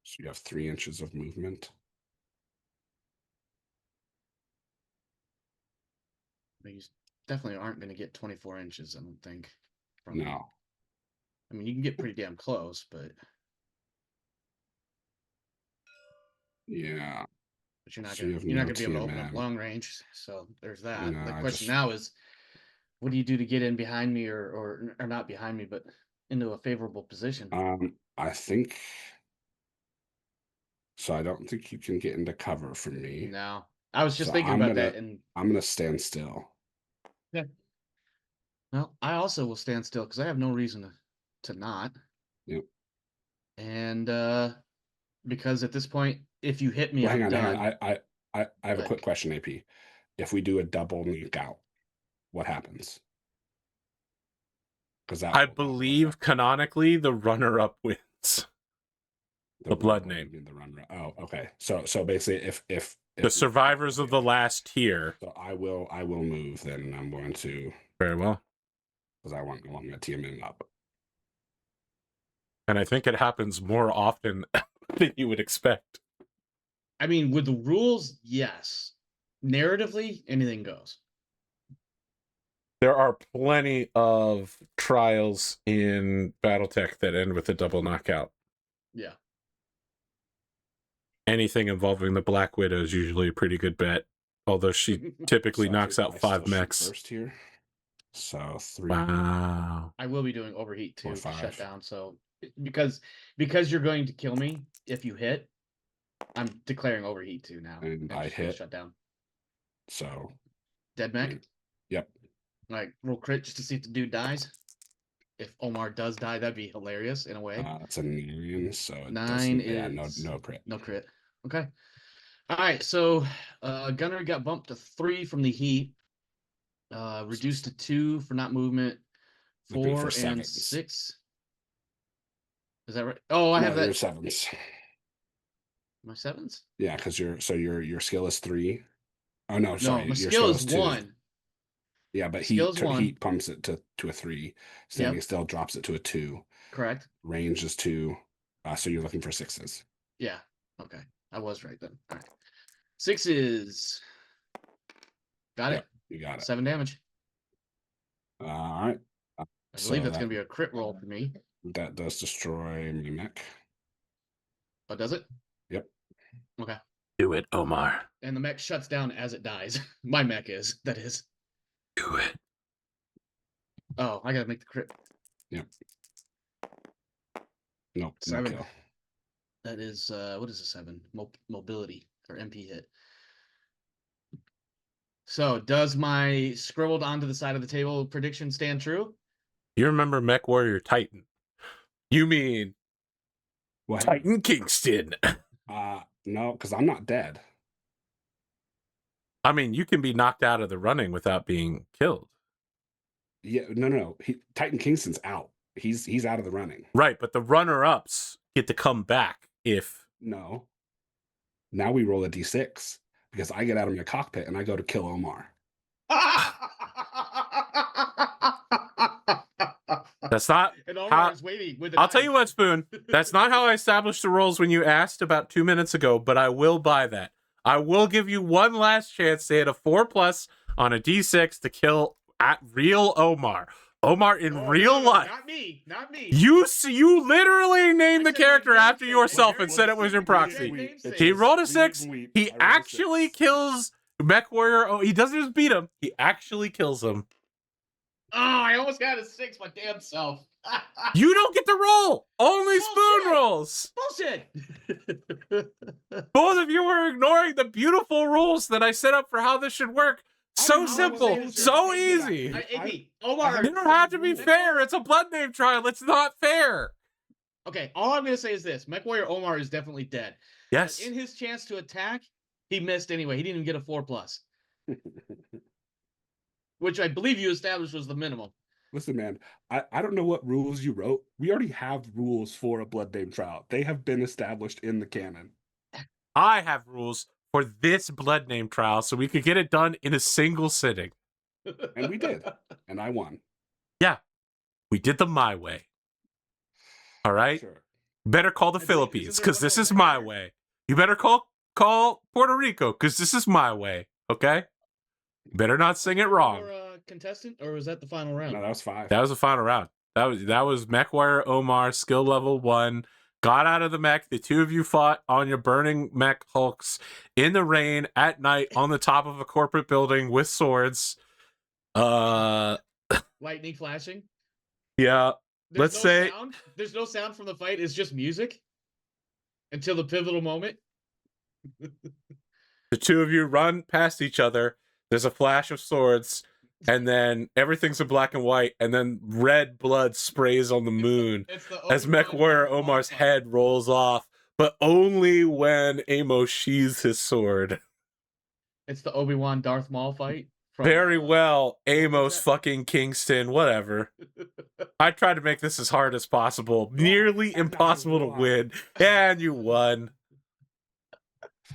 So you have 3 inches of movement. You definitely aren't going to get 24 inches, I don't think. No. I mean, you can get pretty damn close, but... Yeah. But you're not going to be able to open up long range, so there's that. No, the question now is, what do you do to get in behind me, or not behind me, but into a favorable position? I think... So I don't think you can get into cover from me. No. I was just thinking about that, and I'm going to stand still. Yeah. Well, I also will stand still because I have no reason to not. Yep. And because at this point, if you hit me, hang I'm done. I have a quick question, AP. If we do a double nuke out, what happens? Because I believe canonically the runner-up wins. The blood name. The runner. Oh, okay. So basically, if the survivors of the last tier. So I will move then, and I'm going to. Very well. Because I want my TMM up. And I think it happens more often than you would expect. I mean, with the rules, yes. Narratively, anything goes. There are plenty of trials in Battletech that end with a double knockout. Yeah. Anything involving the Black Widow is usually a pretty good bet. Although she typically knocks out 5 mechs. First here. So 3. Wow. I will be doing overheat too, to 5. shut down. So because you're going to kill me if you hit, I'm declaring overheat too now. And I hit. Shut down. So dead mech. Yep. Like roll crit just to see if the dude dies. if Omar does die, that'd be hilarious in a way. It's an Aryan, so it 9 doesn't. Yeah, is no crit. no crit. Okay. All right, so Gunner got bumped to 3 from the heat. Reduced to 2 for not movement. Might be 4 for and sevens. 6. Is that right? Oh, I have Your that. sevens. My 7s? Yeah, because your skill is 3. Oh no, sorry, No, my your skill is 2. 1. Yeah, but Skill is 1. heat pumps it to a 3. Standing Yep. still drops it to a 2. Correct. Range is 2. So you're looking for 6s. Yeah. Okay. I was right then. All right. 6s. Got Yep, it. you got it. 7 damage. All right. I believe that's going to be a crit roll for me. That does destroy my mech. Oh, does it? Yep. Okay. Do it, Omar. And the mech shuts down as it dies. My mech is. That is. Do it. Oh, I got to make the crit. Yep. Nope. 7. No kill. That is, what is a 7? Mobility or MP hit. So, does my scribbled onto the side of the table prediction stand true? You remember Mech Warrior Titan? You mean What? Titan Kingston? No, because I'm not dead. I mean, you can be knocked out of the running without being killed. Yeah, no. Titan Kingston's out. He's out of the running. Right, but the runner-ups get to come back if... No. Now we roll a d6 because I get out of my cockpit and I go to kill Omar. That's not and how... Omar is waiting with the I'll tell you what, Spoon. That's not how I established the rules when you asked about 2 minutes ago, but I will buy that. I will give you one last chance to hit a 4+ on a d6 to kill at real Omar. Omar in real life. Not me. You literally named the character after yourself and said it was your proxy. He rolled a 6. He actually kills Mech Warrior. Oh, he doesn't just beat him. He actually kills him. Oh, I almost got a 6 my damn self. You don't get to roll. Only Spoon rolls. Bullshit. Both of you were ignoring the beautiful rules that I set up for how this should work. So simple, so easy. Omar, You don't have to be fair. It's a blood name trial. It's not fair. Okay, all I'm gonna say is this: Mech Warrior Omar is definitely dead. Yes. But in his chance to attack, he missed anyway. He didn't even get a 4+, which I believe you established was the minimum. Listen, man, I don't know what rules you wrote. We already have rules for a blood name trial. They have been established in the canon. I have rules for this blood name trial so we could get it done in a single sitting. And we did. And I won. Yeah. We did them my way. All right? Sure. Better call the Philippines because this is my way. You better call Puerto Rico because this is my way. Okay? Better not sing it wrong. Contestant, or was that the final round? No, that was 5. That was the final round. That was Mech Warrior Omar, skill level 1. Got out of the mech. The 2 of you fought on your burning mech hulks in the rain at night on the top of a corporate building with swords. Lightning flashing. Yeah. There's Let's say sound. There's no sound from the fight. It's just music until the pivotal moment. the 2 of you run past each other. There's a flash of swords, and then everything's in black and white, and then red blood sprays on the moon as Mech Warrior Omar's head rolls off, but only when Amos sheathes his sword. It's the Obi-Wan Darth Maul fight. Very well, Amos fucking Kingston, whatever. I tried to make this as hard as possible. Nearly impossible to win, and you won.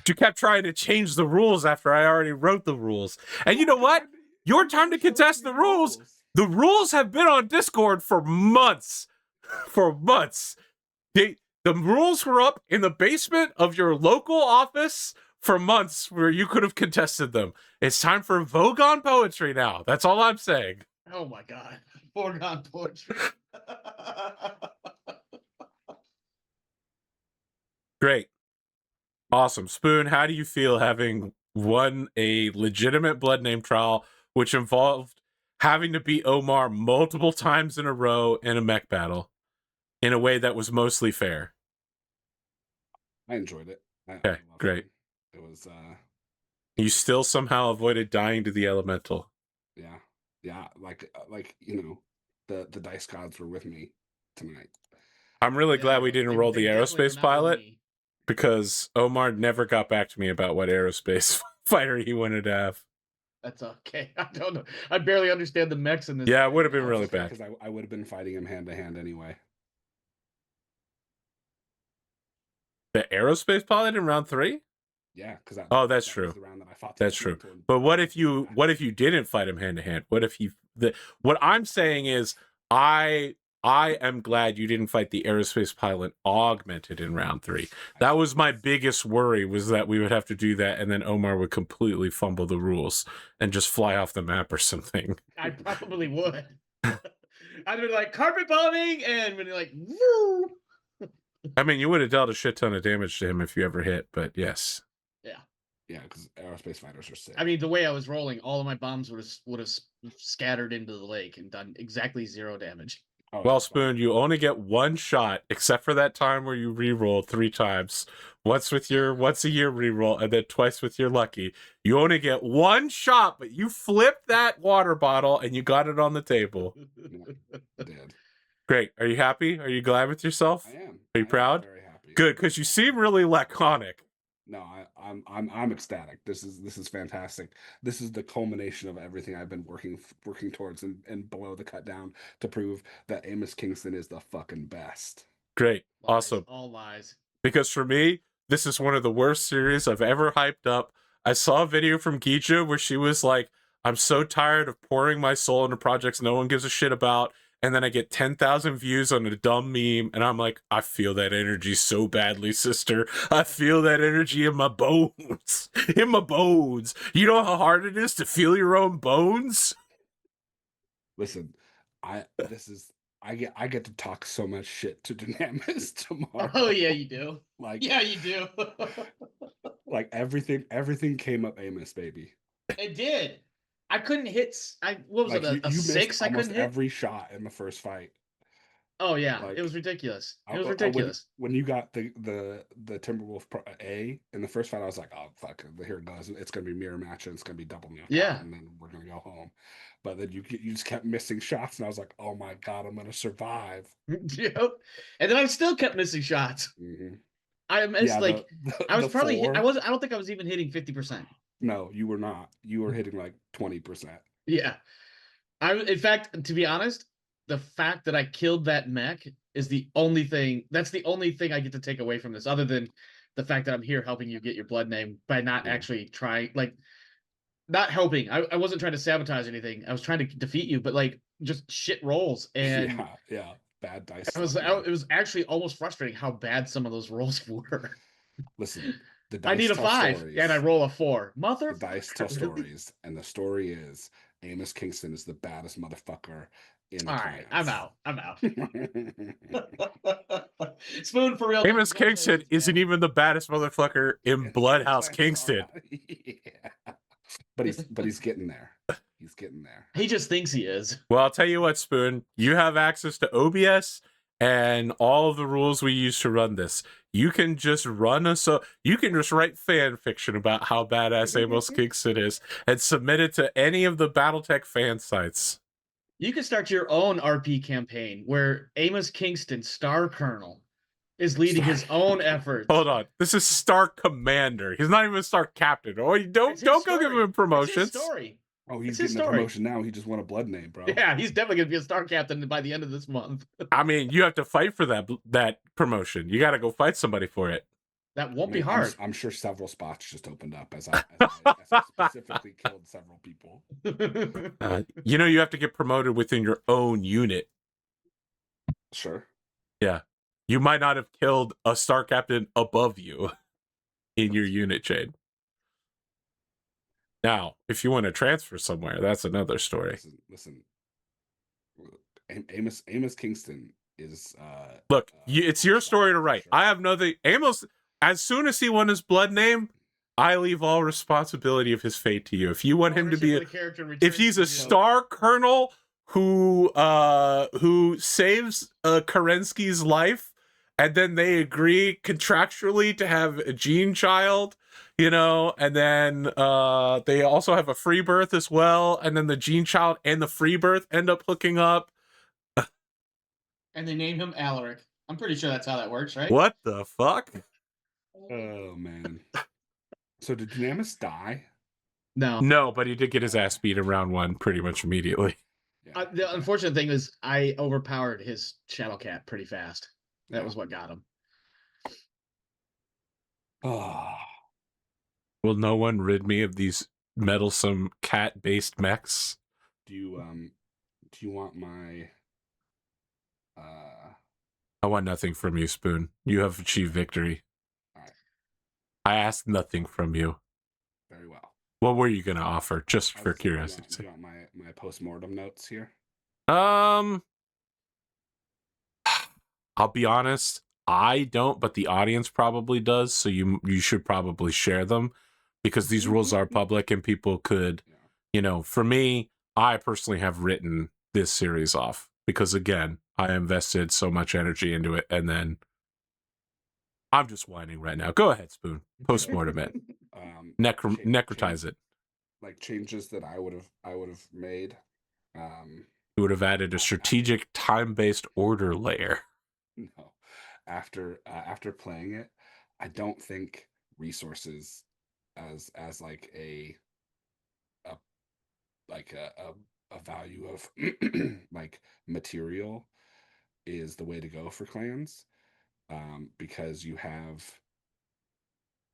You kept trying to change the rules after I already wrote the rules. And you know what? Your time to contest the rules. The rules have been on Discord for months. For months. The rules were up in the basement of your local office for months where you could have contested them. It's time for Vogon poetry now. That's all I'm saying. Oh my God. Foregone poetry. Great. Awesome. Spoon, how do you feel having won a legitimate blood name trial, which involved having to beat Omar multiple times in a row in a mech battle in a way that was mostly fair? I enjoyed it. Okay, great. It was You still somehow avoided dying to the elemental. yeah, like the dice gods were with me tonight. I'm really glad we didn't roll the definitely were aerospace not with pilot, me. because Omar never got back to me about what aerospace fighter he wanted to have. That's okay. I don't know. I barely understand the mechs in this. Yeah, it would have thing. been really bad. Because I would have been fighting him hand to hand anyway. The aerospace pilot in round 3? Yeah, because that's true. Was the round that I fought That's true. But what if you didn't fight him hand to hand? What if what I'm saying is I am glad you didn't fight the aerospace pilot augmented in round 3. That was my biggest worry, was that we would have to do that and then Omar would completely fumble the rules and just fly off the map or something. I probably would. I'd be like carpet bombing and be like, woo. I mean, you would have dealt a shit ton of damage to him if you ever hit, but yes. Yeah, because aerospace fighters are sick. I mean, the way I was rolling, all of my bombs would have scattered into the lake and done exactly 0 damage. Oh, Well, Spoon, you only get 1 shot, except for that time where you re-rolled 3 times. Once a year re-roll, and then twice with your lucky. You only get 1 shot, but you flipped that water bottle and you got it on the table. I did. Great. Are you happy? Are you glad with yourself? I am. Are you proud? Very happy. Good, because you seem really laconic. No, I'm ecstatic. This is fantastic. This is the culmination of everything I've been working towards and below the cut down to prove that Amos Kingston is the fucking best. Great. Lies, Awesome. All lies. Because for me, this is one of the worst series I've ever hyped up. I saw a video from Gija where she was like, I'm so tired of pouring my soul into projects no one gives a shit about. And then I get 10,000 views on a dumb meme. And I'm like, I feel that energy so badly, sister. I feel that energy in my bones. In my bones. You know how hard it is to feel your own bones? Listen, I get to talk so much shit to Dynamis tomorrow. Oh yeah, you do. Like, yeah, you do. like everything came up Amos, baby. It did. I couldn't hit. What was Like, it? A 6? I couldn't hit every shot in the first fight. Oh yeah, Like, it was ridiculous. It was when- ridiculous. When you got the Timberwolf A in the first fight, I was like, oh fuck, here it goes. It's gonna be mirror match and it's gonna be double knockout, Yeah. and then we're gonna go home. But then you just kept missing shots, and I was like, oh my god, I'm gonna survive. Yep. And then I still kept missing shots. Mm-hmm. I missed I was probably four, I don't think I was even hitting 50%. No, you were not. You were hitting like 20%. Yeah. In fact, to be honest, the fact that I killed that mech is the only thing I get to take away from this, other than the fact that I'm here helping you get your blood name by not actually trying, like, not helping. I wasn't trying to sabotage anything. I was trying to defeat you, but like just shit rolls. And yeah, bad dice. it was actually almost frustrating how bad some of those rolls were. Listen, the dice I need a 5 stories, and I roll a 4. The dice tell stories, and the story is Amos Kingston is the baddest motherfucker in the All right, clans. I'm out. Spoon, for real. Amos Kingston isn't even the baddest motherfucker in Bloodhouse Kingston. Yeah. But he's getting there. He's getting there. He just thinks he is. Well, I'll tell you what, Spoon. You have access to OBS and all of the rules we use to run this. You can just you can just write fan fiction about how badass Amos Kingston is and submit it to any of the Battletech fan sites. You can start your own RP campaign where Amos Kingston, Star Colonel, is leading his own efforts. Hold on. This is Star Commander. He's not even a Star Captain. Oh, don't go give him promotions. It's his story. Oh, he's getting a promotion now. He just won a blood name, bro. Yeah, he's definitely going to be a Star Captain by the end of this month. I mean, you have to fight for that promotion. You got to go fight somebody for it. That won't be hard. I'm sure several spots just opened up as I specifically killed several people. You have to get promoted within your own unit. Sure. Yeah. You might not have killed a Star Captain above you in your unit chain. Now, if you want to transfer somewhere, that's another story. Listen. Amos Kingston is look, it's your story to write. Sure. I have nothing. Amos, as soon as he won his blood name, I leave all responsibility of his fate to you. If you want him to be if he's a Star Colonel who saves Kerensky's life, and then they agree contractually to have a gene child, and then they also have a free birth as well, and then the gene child and the free birth end up hooking up. And they name him Alaric. I'm pretty sure that's how that works, right? What the fuck? Oh man. So did Amos die? No. No, but he did get his ass beat in round 1 pretty much immediately. Yeah. The unfortunate thing is I overpowered his Shadow Cat pretty fast. That was what got him. Oh. Will no one rid me of these meddlesome cat-based mechs? Do you want my I want nothing from you, Spoon. You have achieved victory. all right. I asked nothing from you. Very well. What were you going to offer, just I for was saying, curiosity's do sake? you want my post-mortem notes here? I'll be honest, I don't, but the audience probably does, so you should probably share them, because these rules are public and people could, for me, I personally have written this series off, because again, I invested so much energy into it, and then I'm just whining right now. Go ahead, Spoon. Postmortem it. Necrotize it. Like changes that I would have made. You would have added a strategic time-based order layer. No, after playing it, I don't think resources as like a value of like material is the way to go for clans, because you have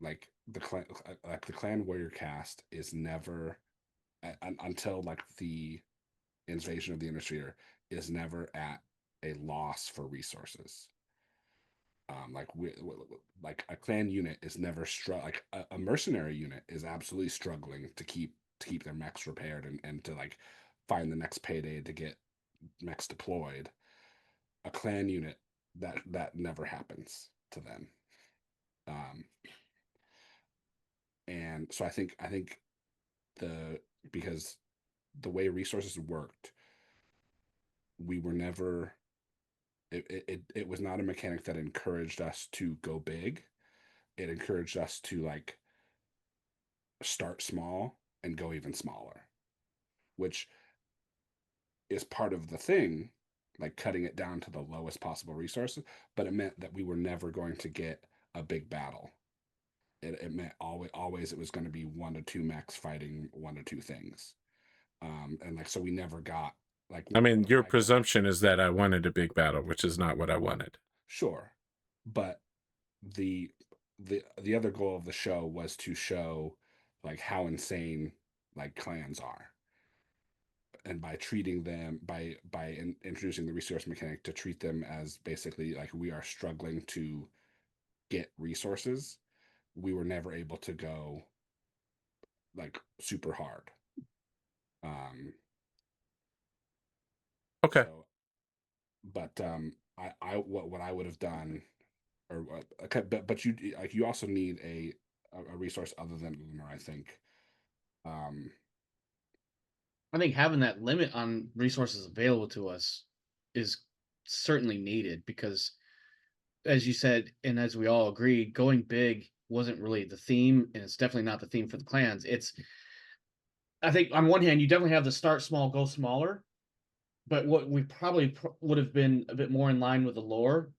like the clan warrior cast is never until like the invasion of the Inner Sphere is never at a loss for resources. Like a clan unit is never like a mercenary unit is absolutely struggling to keep their mechs repaired and to like find the next payday to get mechs deployed. A clan unit that never happens to them. And so I think because the way resources worked, we were never it was not a mechanic that encouraged us to go big. It encouraged us to like start small and go even smaller, which is part of the thing, like cutting it down to the lowest possible resources. But it meant that we were never going to get a big battle. It meant always it was going to be 1 to 2 mechs fighting 1 to 2 things. And like so we never got like. I mean, your presumption is that I wanted a big battle, which is not what I wanted. Sure, but the other goal of the show was to show like how insane like clans are, and by treating them by introducing the resource mechanic to treat them as basically like we are struggling to get resources, we were never able to go like super hard. Okay. So, but I what I would have done, or okay, but you like you also need a resource other than Honor, I think. I think having that limit on resources available to us is certainly needed because, as you said, and as we all agreed, going big wasn't really the theme, and it's definitely not the theme for the clans. I think on one hand, you definitely have the start small, go smaller, but what we probably would have been a bit more in line with the lore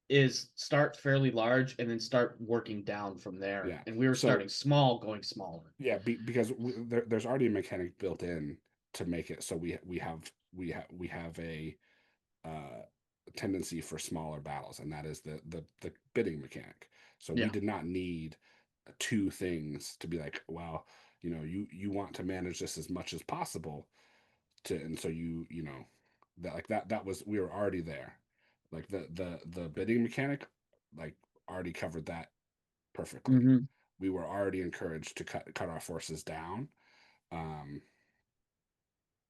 is start fairly large and then start working down from there. Yeah. And we were starting small, going smaller. Yeah, because there's already a mechanic built in to make it so we have a tendency for smaller battles, and that is the bidding mechanic. So we did not need 2 things to be like, well, you want to manage this as much as possible and so that was we were already there. Like the bidding mechanic like already covered that perfectly. Mm-hmm. We were already encouraged to cut our forces down.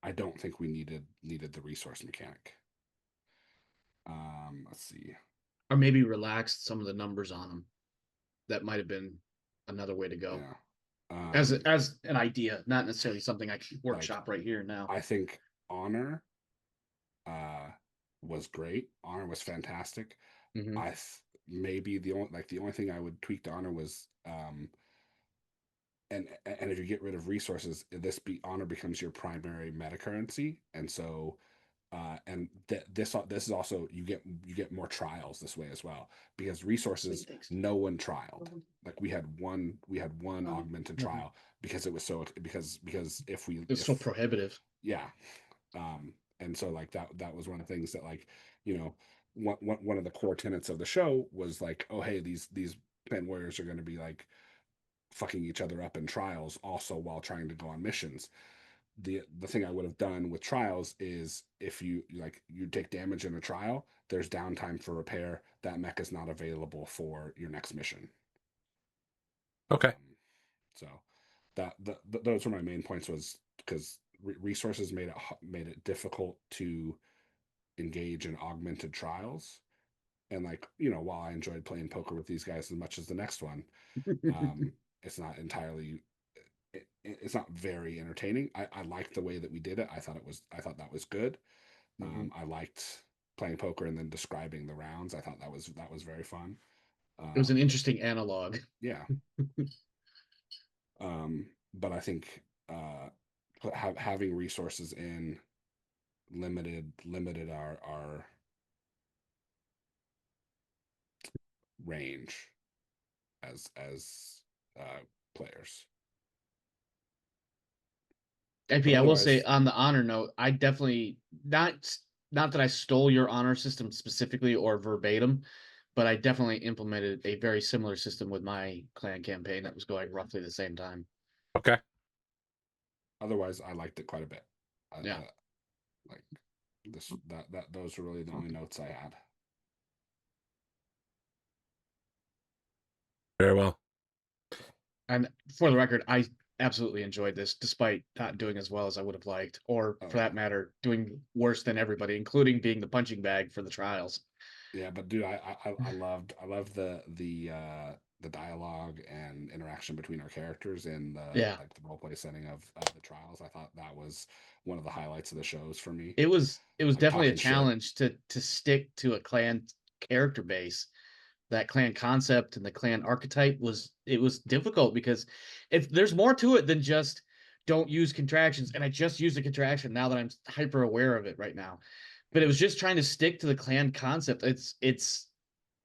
I don't think we needed the resource mechanic. Let's see. Or maybe relaxed some of the numbers on them. That might have been another way to go. Yeah. As an idea, not necessarily something I can workshop right here now. I think Honor was great. Honor was fantastic. Mm-hmm. Maybe the only thing I would tweak to Honor was and if you get rid of resources, Honor becomes your primary meta currency, and so And this is also you get more trials this way as well, because resources no one trialed. Like we had one augmented trial because it was so because if It's so prohibitive. Yeah. And so like that was one of the things that, like, you know, one of the core tenets of the show was like, oh hey, these clan warriors are going to be like fucking each other up in trials also while trying to go on missions. The thing I would have done with trials is, if you take damage in a trial, there's downtime for repair. That mech is not available for your next mission. Okay. So those were my main points, was because resources made it difficult to engage in augmented trials. And like, you know, while I enjoyed playing poker with these guys as much as the next one, it's not entirely it's not very entertaining. I liked the way that we did it. I thought that was good. I liked playing poker and then describing the rounds. I thought that was very fun. It was an interesting analog. Yeah. But I think having resources in limited our range as players. AP, I will say, on the honor note, I definitely not that I stole your honor system specifically or verbatim, but I definitely implemented a very similar system with my clan campaign that was going roughly the same time. Okay. Otherwise, I liked it quite a bit. Yeah. Like this, those were really the only notes I had. Very well. And for the record, I absolutely enjoyed this, despite not doing as well as I would have liked, or for that matter, doing worse than everybody, including being the punching bag for the trials. Yeah, but dude, I loved the dialogue and interaction between our characters in the role play setting of the trials. I thought that was one of the highlights of the shows for me. It was like, definitely a challenge to stick to a clan character base. That clan concept and the clan archetype was difficult, because if there's more to it than just don't use contractions. And I just used a contraction now that I'm hyper aware of it right now. But it was just trying to stick to the clan concept. It's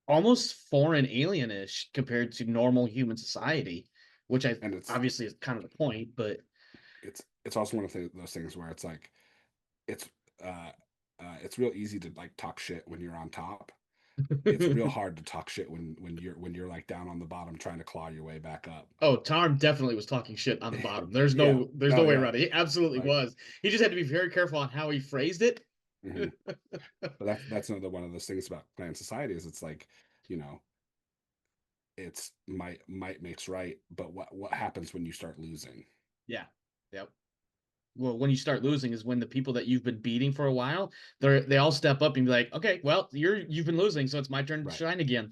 almost foreign, alienish compared to normal human society, which obviously is kind of the point, but it's also one of those things where it's like it's real easy to like talk shit when you're on top. It's real hard to talk shit when you're like down on the bottom trying to claw your way back up. Oh, Tarm definitely was talking shit on the bottom. There's no way around it. He absolutely was. He just had to be very careful on how he phrased it. But that's another one of those things about clan society, is it's like, you know, it's might makes right, but what happens when you start losing? Yeah. Yep. Well, when you start losing is when the people that you've been beating for a while, they all step up and be like, okay, well, you've been losing, so it's my turn to shine again.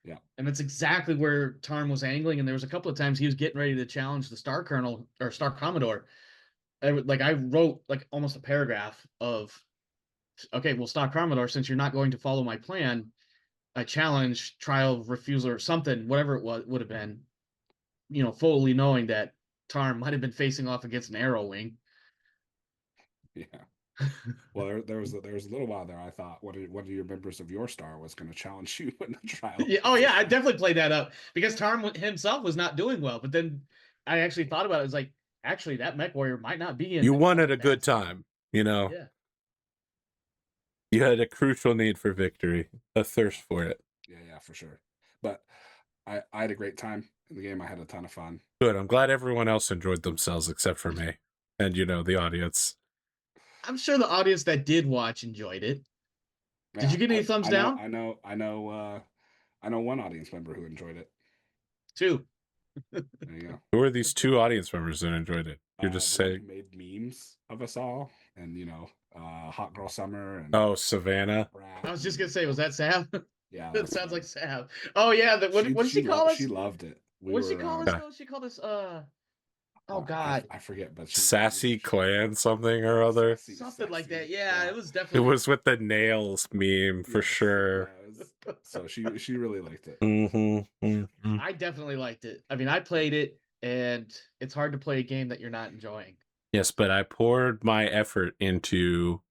Yeah. And that's exactly where Tarm was angling. And there was a couple of times he was getting ready to challenge the Star Colonel or Star Commodore. I wrote like almost a paragraph of, okay, well, Star Commodore, since you're not going to follow my plan, I challenge trial refusal or something, whatever it would have been, you know, fully knowing that Tarm might have been facing off against an arrow wing. Yeah. Well, there was a little while there I thought one of your members of your star was going to challenge you in the trial. Yeah, oh yeah, I definitely played that up because Tarm himself was not doing well. But then I actually thought about it. It's like, actually, that mech warrior might not be in. You wanted a good time, you know. Yeah. You had a crucial need for victory, a thirst for it. Yeah, for sure. But I had a great time in the game. I had a ton of fun. Good. I'm glad everyone else enjoyed themselves except for me and, you know, the audience. I'm sure the audience that did watch enjoyed it. Did you get any thumbs down? I know one audience member who enjoyed it. 2. There you go. Who are these 2 audience members that enjoyed it? You're just saying made memes of us all, and you know, Hot Girl Summer and Savannah. I was just gonna say, was that Sav? Yeah, that sounds like Sav. Oh yeah, what did she call us? She loved it. What did she call us? She called us oh god, I forget, but Sassy Clan something or other. Something like that. Yeah, it was definitely. It was with the nails meme for sure. Yeah, so she really liked it. I definitely liked it. I mean, I played it, and it's hard to play a game that you're not enjoying. Yes, but I poured my effort into,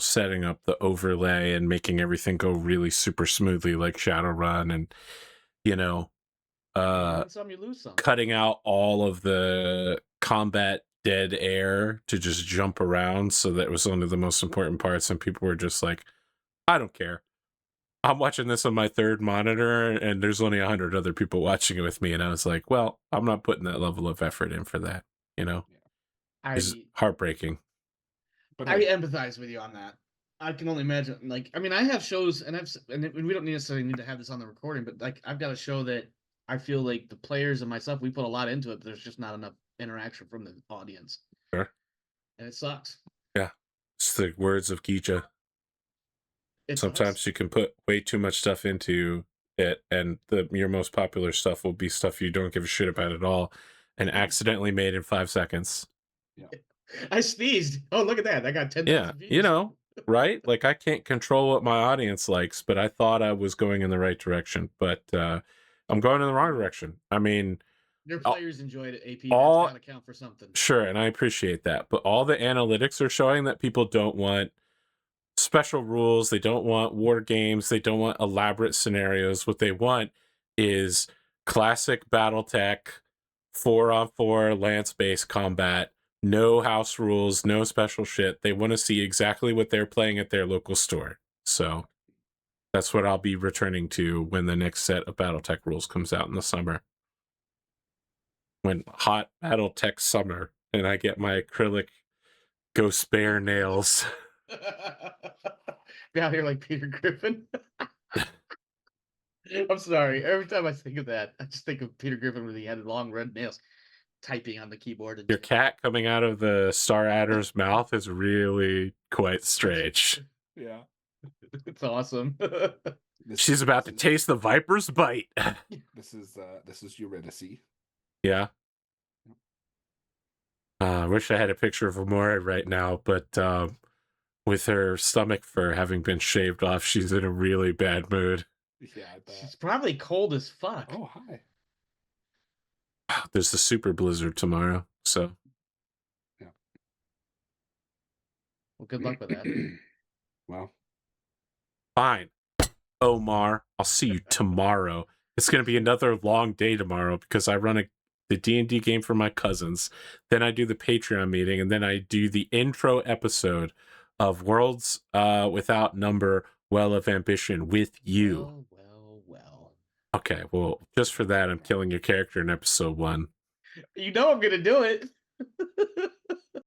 setting up the overlay and making everything go really super smoothly like Shadowrun, and You win some, you lose some. cutting out all of the combat dead air to just jump around, so that was only the most important parts, and people were just like, I don't care. I'm watching this on my third monitor, and there's only 100 other people watching it with me, and I was like, well, I'm not putting that level of effort in for that, It's heartbreaking. But I empathize with you on that. I can only imagine. Like, I mean, I have shows, and we don't necessarily need to have this on the recording, but like, I've got a show that I feel like the players and myself, we put a lot into it, but there's just not enough interaction from the audience. Sure. And it sucks. Yeah. It's the words of Geeja. Sometimes you can put way too much stuff into it, and your most popular stuff will be stuff you don't give a shit about at all, and accidentally made in 5 seconds. Yeah. I sneezed. Oh, look at that. I got 10,000 views. Right? Like, I can't control what my audience likes, but I thought I was going in the right direction, but I'm going in the wrong direction. I mean, your players enjoyed it, AP. That's got to count for something. Sure, and I appreciate that, but all the analytics are showing that people don't want special rules, they don't want war games, they don't want elaborate scenarios. What they want is classic BattleTech 4-on-4 lance-based combat, no house rules, no special shit. They want to see exactly what they're playing at their local store. So that's what I'll be returning to when the next set of BattleTech rules comes out in the summer. When hot BattleTech summer, and I get my acrylic ghost bear nails. Be out here like Peter Griffin. I'm sorry. Every time I think of that, I just think of Peter Griffin when he had long red nails, typing on the keyboard. And your cat coming out of the Star Adder's mouth is really quite strange. Yeah, it's awesome. She's about to taste the viper's bite. This is Eurydice. Yeah. I wish I had a picture of Amore right now, but with her stomach fur having been shaved off, she's in a really bad mood. Yeah, I bet. She's probably cold as fuck. Oh, hi. There's the super blizzard tomorrow, so. Yeah. Well, good luck with that. Well. Fine. Omar, I'll see you tomorrow. It's going to be another long day tomorrow because I run the D&D game for my cousins. Then I do the Patreon meeting, and then I do the intro episode of Worlds Without Number, Well of Ambition with you. Well. Okay, well, just for that, I'm killing your character in episode 1. You know I'm going to do it.